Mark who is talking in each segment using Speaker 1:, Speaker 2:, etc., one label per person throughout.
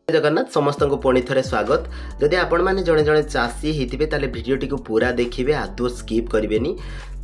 Speaker 1: जगन्नाथ समस्त को पुणी थे स्वागत। जदि आपण मैंने जड़े जड़े चाषी होते ताले भिडियोटी को पूरा देखिए, आदौ स्किप करेंगे।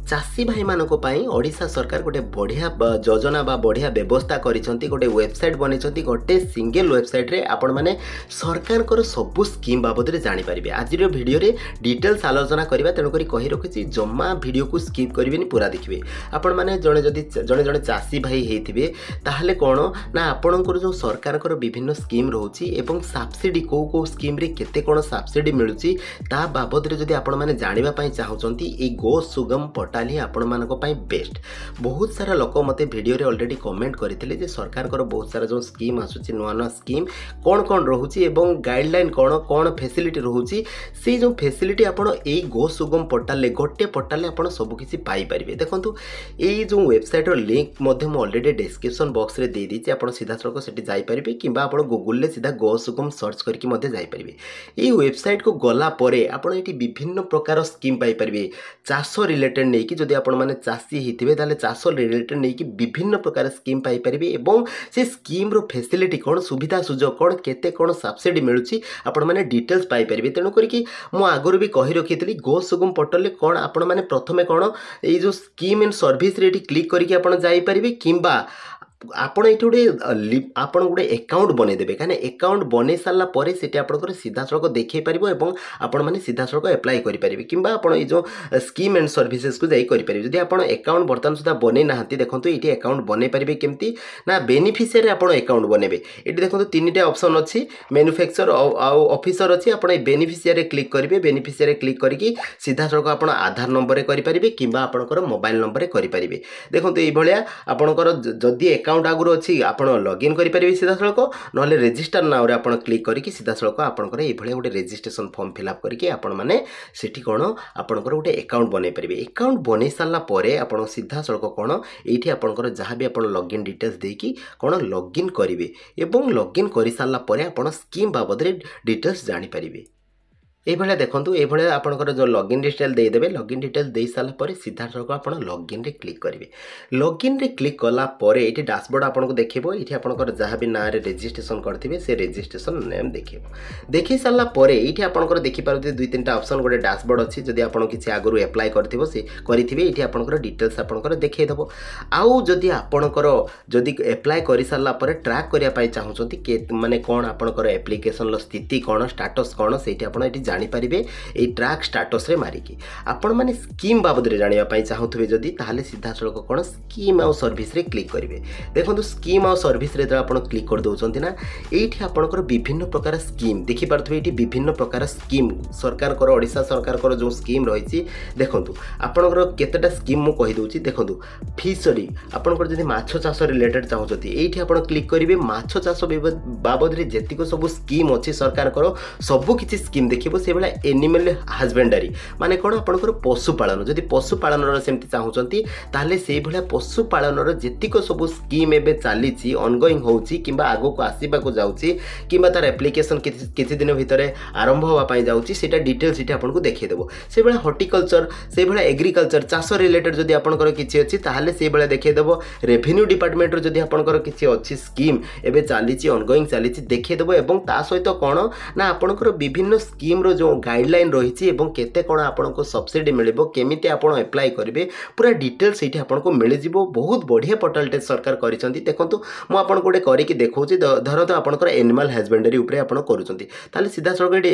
Speaker 1: चाषी भाई मानक ओडिशा सरकार गोटे बढ़िया योजना बा बढ़िया व्यवस्था करिसंती। गोटे वेबसाइट बनी गोटे सिंगल वेबसाइट रे आपण माने सरकार को सबू स्कीम बाबद में जानीपारे। आज भिडियो रे डिटेल्स आलोचना करवा, तेणुक कही रखी जमा भिडियो को स्किप करेंगे, पूरा देखिए। आपण मैंने जड़े जड़े चाषी भाई होते ताहले कौन ना आपणकर जो सरकार विभिन्न स्कीम रोचे एवं सब्सिडी कौ स्कीम रे केते कौन सब्सिडी मिलूची ता बाबद में जदि आपण मैंने जानापी चाहूँगी, ये गो सुगम पोर्टाल ही आपण मानक बेस्ट। बहुत सारा लोक मत वीडियो रे ऑलरेडी कमेंट करते जे सरकार बहुत सारा जो स्कीम आसूची नुआ नुआ स्कीम कौन कौन रोचे एवं गाइडलाइन कौन कौन फैसिलिटी रोचे, से जो फैसिलिटी आपण ए गो सुगम पोर्टाल गोटे पोर्टाल आपण सबकिछि पाई परिबे। देखंतु ए जो वेबसाइट रो लिंक मध्य मु ऑलरेडी डिस्क्रिप्शन बॉक्स रे दे दीची, आपण सीधा सड़क सेठी जाई परिबे किंबा आपण गूगल ले सीधा गो सुगम सर्च करके मध्य जाई परिबे। ए वेबसाइट को गला परे आपण एठी विभिन्न प्रकार स्कीम पाई परिबे। चाष रिलेटेड नै कि जदि आपण माने चाषी हिथिबे ताले चाष रिलेटेड नै कि विभिन्न प्रकार स्कीम पाई परिबे एवं से स्कीम रो फैसिलिटी कोन सुविधा सुजोग कोन केते कोन सब्सिडी मिलुची आपण माने डिटेल्स पाई परिबे। तेणु करिकि मु आगुरु भी कहि रखितली गो सुगम पोर्टल ले कोन आपण माने प्रथमे कोन ए जो स्कीम एंड सर्विस रे क्लिक करके आपण जाई परिबे किंबा आपण ये गोटे आपण गोटे अकाउंट बनई देबे। कहीं अकाउंट बनई सारा पर से आप सीधा सड़क देखे पार और आपण मैंने सीधा सड़क एप्लाई करेंगे किंबा आपण ये जो स्कीम एंड सर्विसेज को जाई करेंगे। जदि आप अकाउंट बर्तमान सुधा बनई ना देखो ये अकाउंट बनई पारे केमती ना बेनिफिशियरी आप अकाउंट बनइबे। ये देखो तीन टा ऑप्शन अच्छी, मैन्युफैक्चर ऑफिसर अच्छी। आप बेनिफिशियरी क्लिक करेंगे, बेनिफिशियरी क्लिक करके सीधा सड़क आप आधार नंबर करेंगे किंबा आपंकर मोबाइल नंबर करेंगे। देखो ये आपंकर जदि अकाउंट आगुरी अच्छी आपण लॉगिन करेंगे सीधा सड़क ना रेजिस्टर नाउ रे आपण क्लिक करके सीधा सड़क आपंकर ये गोटे रेजिस्ट्रेशन फॉर्म फिलअप करके आपण मैंने सेठी कौन आपंकर गोटे अकाउंट बनई पारे। अकाउंट बनई सारा पर आप सीधा सड़क कौन ये आपंकर जहाँ भी आप लॉगिन डिटेल्स देकी कौन लॉगिन करेंगे और लॉगिन कर सारा पर आप स्कीम बाबद डिटेल्स जानीपारे। ये देखो ये आपंकर जो लॉगिन डिटेल देदेवे, लॉगिन डिटेल दे सारा पर सीधा सड़क आप लॉगिन रे क्लिक करेंगे। लॉगिन रे क्लिक कला पर ये डैशबोर्ड आपको देखो, ये आपंकर जहाँ भी ना रेजिस्ट्रेशन करते से रेजिस्ट्रेशन नेम देखी सारा पर ये आपंकर देखिपारे दुई तीन ऑप्शन गोटे डैशबोर्ड अच्छी। जदि आप किसी आगु एप्लाई करेंगे ये आपंकर डिटेल्स आपंकर देखईदेव। आउ जदि आपंकर जदि एप्लाई कर सारा पर ट्रैक करने चाहूँगी माने कौन आपंकर एप्लिकेशन स्थिति कौन स्टाटस कौन से जानीपारे ये ट्रैक स्टाटस रे मारिकी आपण माने स्कीम बाबद रे जानिया चाहूथबे जदि ताहले सीधा सड़क कौन स्कीम आउ सर्विस रे क्लिक करेंगे। देखो स्कीम आउ सर्विस रे आप क्लिक कर दौरान ना ये आपंकर विभिन्न प्रकार स्कीम देखी पारे। ये विभिन्न प्रकार स्कीम सरकार ओडिशा सरकार जो स्कीम रही देखो आपंकर केतेटा स्कीम मु कहि दउची। देखो फिशरी आपंकर जदि माछ चाष रिलेटेड चाहूँगी ये आप क्लिक करेंगे। माछ चाष बाबद में जेतिक सब स्कीम अच्छी सरकार सबू किसी स्कीम देखिए। से भाई एनिमल हजबेंडारी माने कौन आपंकर पशुपालन, जदि पशुपालन सेमती चाहूँगी ताहले से भाया पशुपालन जेतिक सब स्कीम एवं चली ऑनगोइंग होची किंबा आगो को आसवाक जाऊँगी किंबा तार एप्लिकेशन किसी दिन भितर आरंभ होगापाई जाऊँगी सेटा डिटेल्स ये आपको देखईदेव। से भाया हॉर्टिकल्चर से भाया एग्रीकल्चर चाष रिलेटेड जदि आपंकर किसी अच्छी ताहले से भाया देखईदेव। रेवेन्यू डिपार्टमेंट जदि आपंकर किसी अच्छी स्कीम एवं चली ऑनगोइंग चली देखईदेव और ता सहित कौन ना आपंकर विभिन्न स्कीम रो जो गाइडलाइन रही केते कौन आपको सब्सिडी मिलिबो केमिति आपण अप्लाई करेंगे पूरा डिटेल्स ये आपको मिल जिवो। बहुत बढ़िया पोर्टाल सरकार करिसेंती। देखंतु मु आपन गोटे करके देखौची। धरतो आपनकर एनिमल हजबेंडरी उपरे आपण करूचंती ताले सीधा सड़क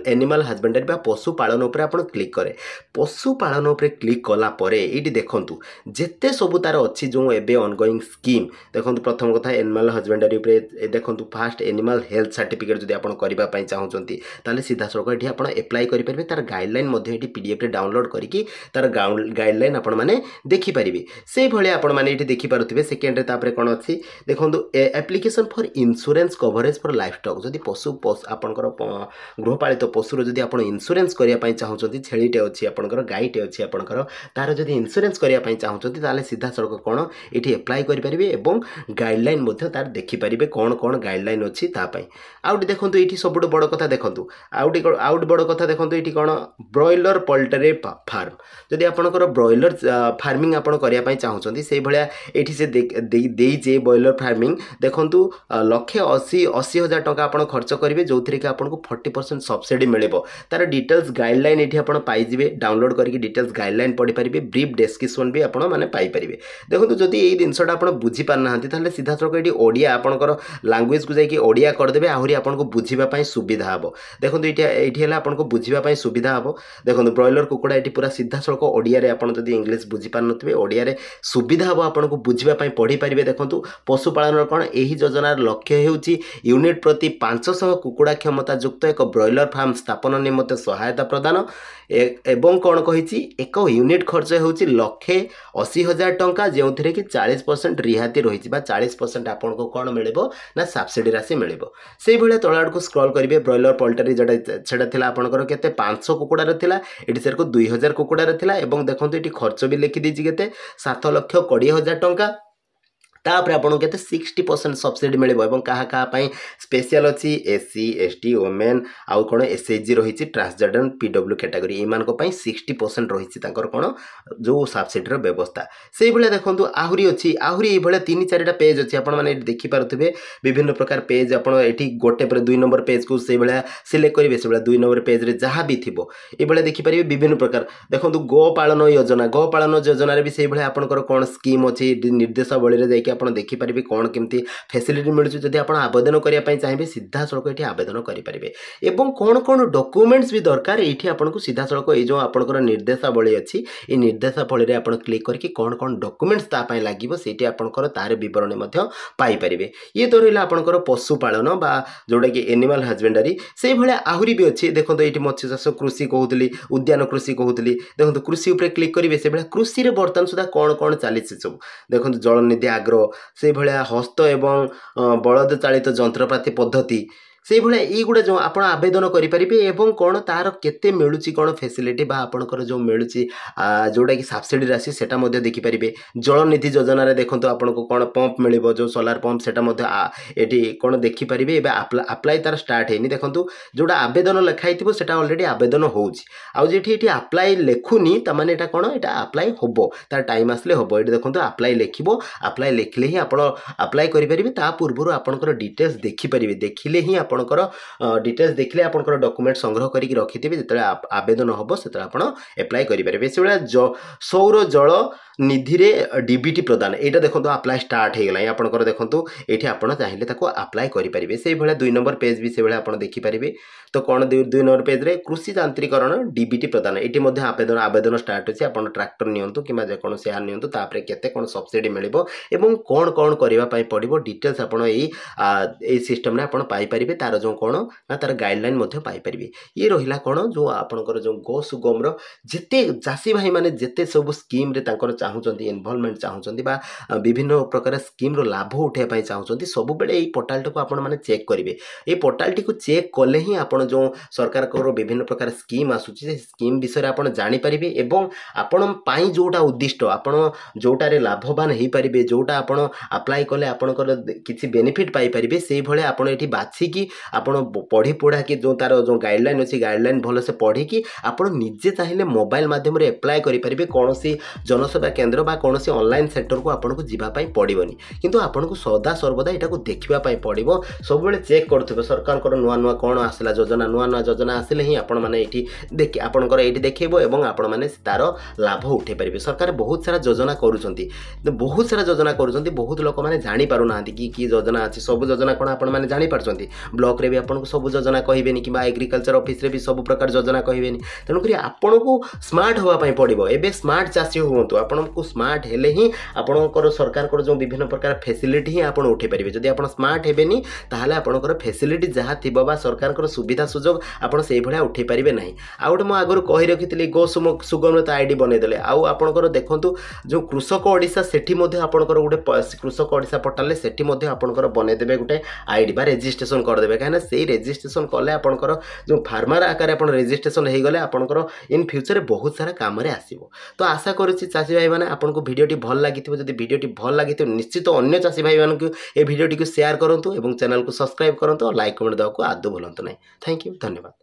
Speaker 1: एनिमल हजबेंडरी बा पशुपालन उपरे आपण क्लिक करे। पशुपालन उपरे क्लिक कला परे ये देखंतु जेते सब तार अच्छी जो एबे ऑनगोइंग स्कीम देखंतु प्रथम कथा एनिमल हजबेंडरी उपरे देखंतु फास्ट एनिमल हेल्थ सर्टिफिकेट जदि आपण करबा पई चाहूचंती ताले सीधा सड़क ये आपण एप्लाई करेंगे। तार गाइडलाइन पीडीएफ रे डाउनलोड करके तार गाइडलाइन आपण माने देखि परिबे। से भले आपण माने ये देखि पारुथिबे। सेकेंड रे तापरे कोन अछि देखंतु application for insurance coverage for life stock जदि पशु आपनकर गृहपालित पशुर जदि आपण इंश्योरेंस करिया पई चाहूचंती, छेलीटे अछि आपनकर गाईटे अछि आपनकर तार जदि इंश्योरेंस करिया पई चाहूचंती ताले सीधा सड़क कोन एठी एप्लाई करि परिबे एवं गाइडलाइन मध्ये तार देखि परिबे कोन कोन गाइडलाइन अछि ता पई। आउट देखंतु एठी सबुठ बड़ कथा देखंतु आउट सबुठ बड़ कथा देखो ये कौन ब्रॉयलर पोल्ट्री फार्म जदि आपंकर ब्रॉयलर फार्मिंग आप करने चाहते से भाया ये से देजे ब्रॉयलर फार्मिंग देखूँ 1,80,000 टंका आप खर्च करेंगे जो थी कि आपको 40% सब्सिडी मिले तार डिटेल्स गाइडलाइन ये पाइबे डाउनलोड करके डिटेल्स गाइडलाइन पढ़ी पारे ब्रीफ डेस्क्रिप्शन भी आप पाइपर देखो जदि ये जिनसा आप बुझीपार ना सीधा सड़क ये ओडिया आपंकर लांगुएज को जाकि ओडिया करदे आहरी आपको बुझापी सुविधा हे देखो ये आपको बुझापी सुविधा हे देखो ब्रॉयलर कुकुड़ा ये पूरा सीधा सड़क ओडिया आप इंग्लीश बुझीपार नुवे ओडिया सुविधा हे आपको बुझापी पढ़ी पारे देखो पशुपालन कौन यही योजनार लक्ष्य होउची यूनिट प्रति 500 कुकुड़ा क्षमता युक्त एक ब्रॉयलर फार्म स्थापन निमंते सहायता प्रदान एवं कौन कही एक यूनिट खर्च होउची 1,80,000 टंका जो थी कि 40% रिहाती रही 40% आपको कौन मिले ना सब्सिडी राशि मिले से भाया तल आड़ को स्क्रॉल करेंगे ब्रॉयलर पोल्ट्री जोटा था आपंकर के 500 कुकुड़ार था ये सर को 2,000 कुकुड़ार था देखो ये खर्च भी लिखिदी के 7,20,000 टंका तापर आपको के 60% सब्सिडी मिले क्या स्पेशल अच्छी एससी एसटी वोमेन आउ कौन एसएचजी रही ट्रांसजेंडर पीडब्ल्यू कैटेगरी ये 60% रही कौन जो सब्सिडीर व्यवस्था से भाया देखो आहरी अच्छी आहरी ये 3-4टा पेज अच्छी आपने देखिपे विभिन्न प्रकार पेज आपड़ी गोटे पर 2 नंबर पेज को से भाया सिलेक्ट करेंगे से 2 नंबर पेज रे जहाँ भी थी ये देखिपारे विभिन्न प्रकार देखो गोपालन योजना भी से भाया आपंकर कौन स्कीम अच्छी निर्देशावली जाकि आप देखिपारे कौन केमती फैसिलिटी मिलूँ जब आप आवेदन करने चाहिए सीधा सड़क ये आवेदन करेंगे एवं कौन कौन डॉक्यूमेंट्स भी दरकार ये आपको सीधा सड़क ये जो आपंकर निर्देशावली अच्छी ये निर्देशावली आप क्लिक करके कौन कौन डॉक्यूमेंट्स तापाई लगे से आपंकर तार बरणी पाइपर ये तो रहा आपंकर पशुपालन बा जोटा कि एनिमल हजबेंडरी से भाया आहरी भी अच्छी देखो ये मत्स्य चाष कृषि कहूली उद्यान कृषि कहूली देखो कृषि उपर क्लिक करेंगे से भाया कृषि बर्तमान सुधा कौन कौन चली सब देखो जलनिधि आग्रो से भाया हस्त एवं बलद चालित जंत्रपाति पद्धति से भाया युवा जो आप आवेदन करेंगे कौन तार केते मिलूँ कौन फैसिलिटी आपंकर जो मिलूँ जोटा कि सब्सिडी राशि से देखिपारे जलनिधि योजना देखो आपको कौन पंप मिल जो सोलार पंप से कौन देखिपारे आप्लाय तार स्टार्ट है देखो जोटा आवेदन लिखाई से अलरेडी आवेदन होती आप्लाय लिखुनी तमाने कौन यहाँ आप्लाय हम तार टाइम आसले हम ये देखो आप्लाय लिखो आप्लाय लिखले ही आप आप्लाय करेंगे ता पूर्व आपंकर डिटेल्स देखिपारे देखिले ही आपंकर डिटेल्स देखले आपंकर डॉक्यूमेंट संग्रह करके रखिथे जो आवेदन हम से एप्लाय करेंगे से भाया सौर जल निधि रे डीबीटी प्रदान यहाँ देखो आप्लाय स्टार्ट हो गला आपंकर देखो ये आप चाहिए आप्लाय करेंगे से भाया 2 नंबर पेज भी से भाया आप देखिपारे तो कौन 2 नंबर पेज रे कृषि यांत्रिकरण डीबीटी प्रदान ये आवेदन आवेदन स्टार्ट होची आपन ट्रैक्टर नियंतु कि जेकोसी यार नियंतु तापर केते कौन सब्सिडी मिलिबो एवं कौन कौन करने पड़ो डिटेल्स आप सिस्टम आप पाइपर तार जो कौन ना तार गाइडलाइन पाइपर ये रहा कौन जो आपंकर जो गो सुगम जिते चाषी भाई मैंने जिते सब स्कीम चाहूँगी इनवॉल्वमेंट चाहूँगी विभिन्न प्रकार स्कीम लाभ उठाई चाहूँगी सब बेले ये पोर्टाल को आपने चेक करेंगे ये पोर्टाल टी चेक कले ही आप जो सरकार विभिन्न प्रकार स्कीम आसूची से स्कीम विषय आप जानीपारे एवं आपण जोटा उद्दिष्ट आपण जोटारे लाभवान हो पारे जोटा आप अप्लाई कले आपंकर किसी बेनिफिट पाइपर से भाया आप बाछिकी आप पढ़ी पढ़ा कि जो तार जो गाइडलाइन अच्छी गाइडलाइन भलसे पढ़ी आप निजे चाहिए मोबाइल माध्यम एप्लाय करेंगे कौन सी जनसेवा केन्द्र बा कौन सी ऑनलाइन सेक्टर को आपको जावाई पड़ोनी किंतु आपको सदा सर्वदा यहाँ देखापी पड़ो सब चेक करुवे सरकार नुआ नुआ कौन आसला योजना नुआ नुआ योजना आसिले ही आपंकर आपंकर ये देखेब और आपण मैंने तार लाभ उठे पारे सरकार बहुत सारा योजना करुँच बहुत सारा योजना करुँच बहुत लोक मैंने जापार ना कि योजना अच्छी सब योजना कौन आप जापार ब्लॉक रे भी आपको सब योजना कहबेनि कि एग्रीकल्चर ऑफिस रे भी सब प्रकार योजना कहबेनि तेणुक आपको स्मार्ट होगापाई पड़ो एवं स्मार्ट चाषी हूँ आपको स्मार्ट हेले ही आपंकर सरकार जो विभिन्न प्रकार फैसिलिटी ही आप उठे पारे जदि आप स्मार्ट हेबेनि ताहले आपंकर फैसिलिटी जहाँ थी सरकार सुविधा सुजोग आप से भाया उठे पारे ना आउ गए आगुरी कही रखी गो सुगमता आईडी बनईदे आपंकर देखूँ जो कृषक ओडिशा सेठी आपंकर गोटे कृषक ओडिशा पोर्टाल से आपंकर बनईदे गोटे आईडी बा रेजिस्ट्रेशन करदे कहीं से रेजिस्ट्रेशन कले आपंकर जो फार्मर आकार आप रेजिस्ट्रेशन हो गले आपंकर इन फ्यूचर बहुत सारा काम आसो तो आशा करुच्ची चाषी भाई मैंने आपको भिडियोटी भल लगी जब भिडियोटी भल लगी निश्चित अन्य चाषी भाई मानक ये भिडियोटी को शेयर करूँ और चैनल को सब्सक्राइब करूँ और लाइक कमेंट देवा आदौ भूलु ना। थैंक यू धन्यवाद।